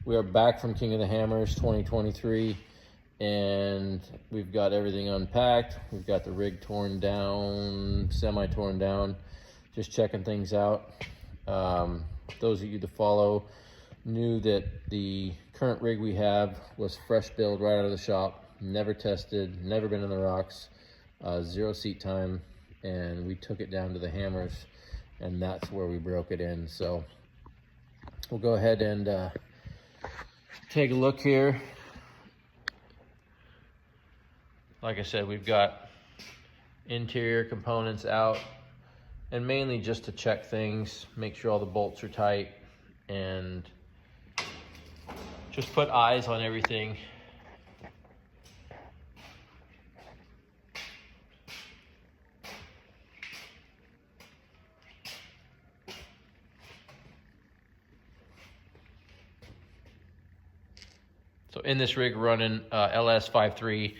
We are back from King of the Hammers 2023, and we've got everything unpacked. We've got the rig torn down, semi-torn down, just checking things out. Those of you that follow knew that the current rig we have was fresh build right out of the shop, never tested, never been in the rocks, 0 seat time, and we took it down to the Hammers, and that's where we broke it in. So we'll go ahead and take a look here. Like I said, we've got interior components out, and mainly just to check things, make sure all the bolts are tight, and just put eyes on everything. So in this rig, running LS53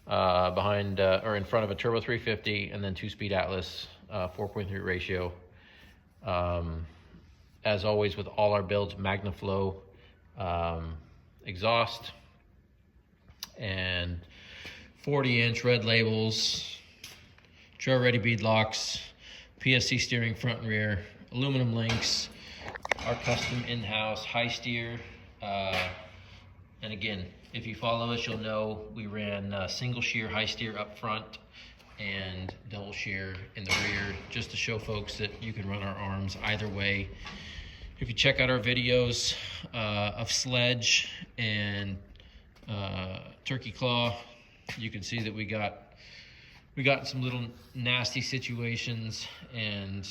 behind or in front of a Turbo 350, and then 2-speed Atlas 4.3 ratio. As always with all our builds, MagnaFlow exhaust, and 40-inch red labels, trail ready bead locks, PSC steering front and rear, aluminum links, our custom in-house high steer. And again, if you follow us, you'll know we ran single shear high steer up front and double shear in the rear, just to show folks that you can run our arms either way. If you check out our videos of Sledge and Turkey Claw, you can see that we got in some little nasty situations, and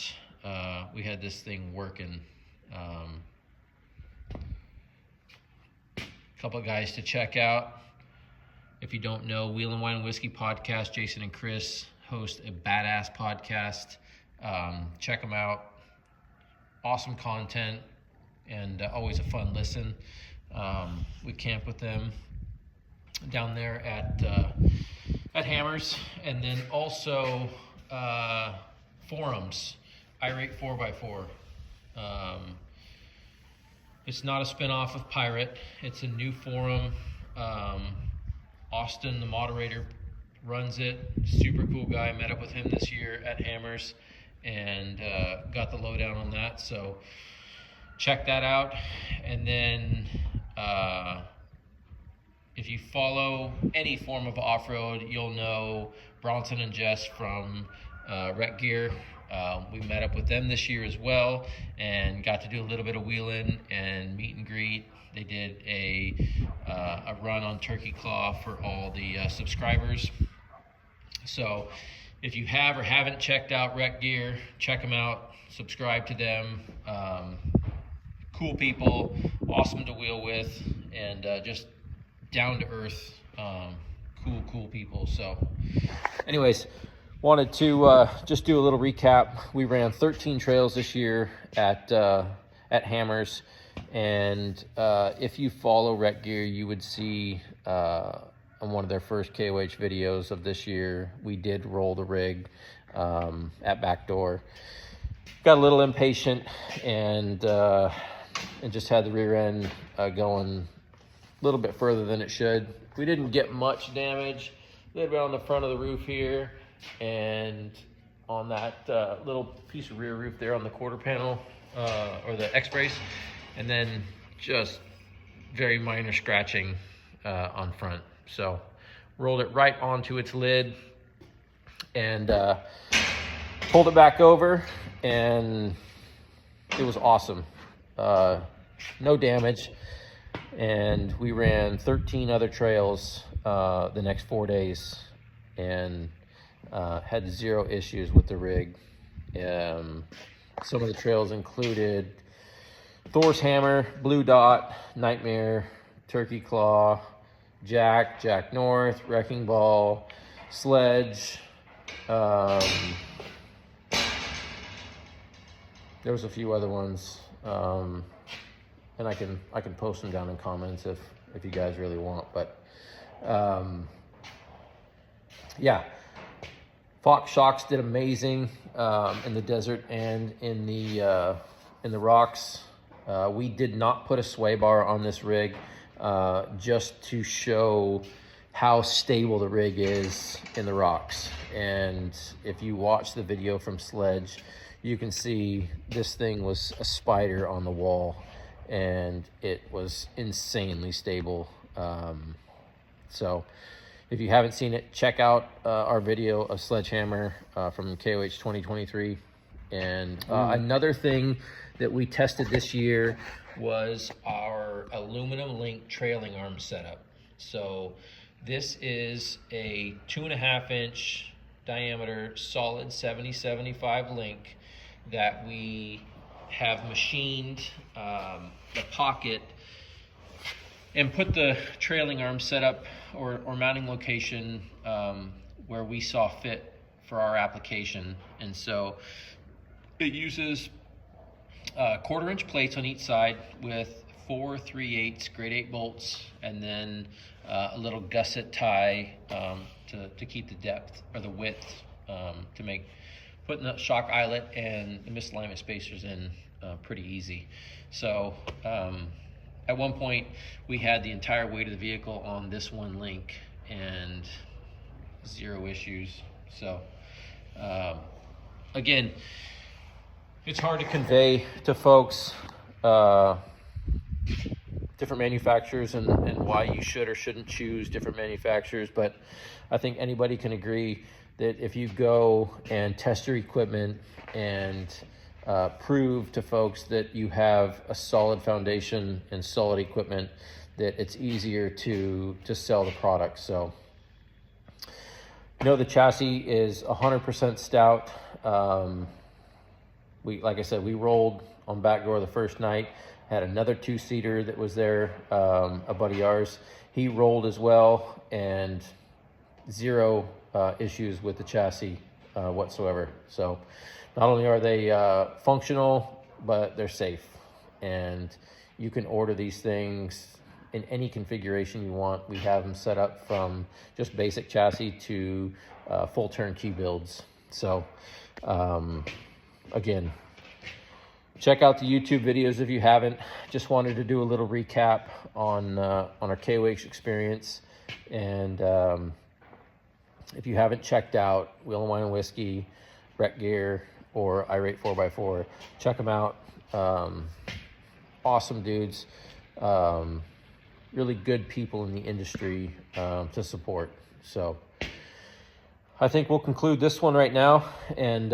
we had this thing working. Couple of guys to check out. If you don't know, Wheel and Wine Whiskey podcast, Jason and Chris host a badass podcast. Check them out. Awesome content, and always a fun listen. We camp with them down there at Hammers, and then also forums. Irate 4x4. It's not a spin-off of Pirate. It's a new forum. Austin, the moderator, runs it. Super cool guy. Met up with him this year at Hammers, and got the lowdown on that. So check that out. And then if you follow any form of off-road, you'll know Bronson and Jess from Rec Gear. We met up with them this year as well, and got to do a little bit of wheeling and meet and greet. They did a run on Turkey Claw for all the subscribers. So if you have or haven't checked out Rec Gear, check them out, subscribe to them. Cool people, awesome to wheel with, and just down to earth, cool people. So anyways, wanted to just do a little recap. We ran 13 trails this year at Hammers, and if you follow Rec Gear, you would see on one of their first KOH videos of this year, we did roll the rig at Backdoor. Got a little impatient, and just had the rear end going a little bit further than it should. We didn't get much damage. A little bit on the front of the roof here, and on that little piece of rear roof there on the quarter panel, or the X-brace, and then just very minor scratching on front. So rolled it right onto its lid, and pulled it back over, and it was awesome. No damage, and we ran 13 other trails the next 4 days, and had 0 issues with the rig. Some of the trails included Thor's Hammer, Blue Dot, Nightmare, Turkey Claw, Jack North, Wrecking Ball, Sledge. There was a few other ones, and I can post them down in comments if you guys really want. But yeah, Fox Shocks did amazing in the desert and in the rocks. We did not put a sway bar on this rig just to show how stable the rig is in the rocks. And if you watch the video from Sledge, you can see this thing was a spider on the wall, and it was insanely stable. So if you haven't seen it, check out our video of Sledgehammer from KOH 2023. And another thing that we tested this year was our aluminum link trailing arm setup. So this is a 2.5 inch diameter solid 70-75 link that we have machined the pocket and put the trailing arm setup or mounting location where we saw fit for our application. And so it uses 1/4 inch plates on each side with 4 3/8 grade 8 bolts, and then a little gusset tie to keep the depth or the width to make putting the shock eyelet and the misalignment spacers in pretty easy. So at one point we had the entire weight of the vehicle on this one link and 0 issues. So again, it's hard to convey to folks different manufacturers and why you should or shouldn't choose different manufacturers, but I think anybody can agree that if you go and test your equipment and prove to folks that you have a solid foundation and solid equipment, that it's easier to sell the product. So the chassis is 100% stout. Like I said, we rolled on back door the first night. Had another 2-seater that was there, a buddy of ours. He rolled as well, and 0 issues with the chassis whatsoever. So not only are they functional, but they're safe. And you can order these things in any configuration you want. We have them set up from just basic chassis to full turnkey builds. So again, check out the YouTube videos if you haven't. Just wanted to do a little recap on our KOH experience. And if you haven't checked out Wheel and Wine and Whiskey, Wreck Gear, or Irate 4x4, check them out. Awesome dudes. Really good people in the industry to support. So I think we'll conclude this one right now, and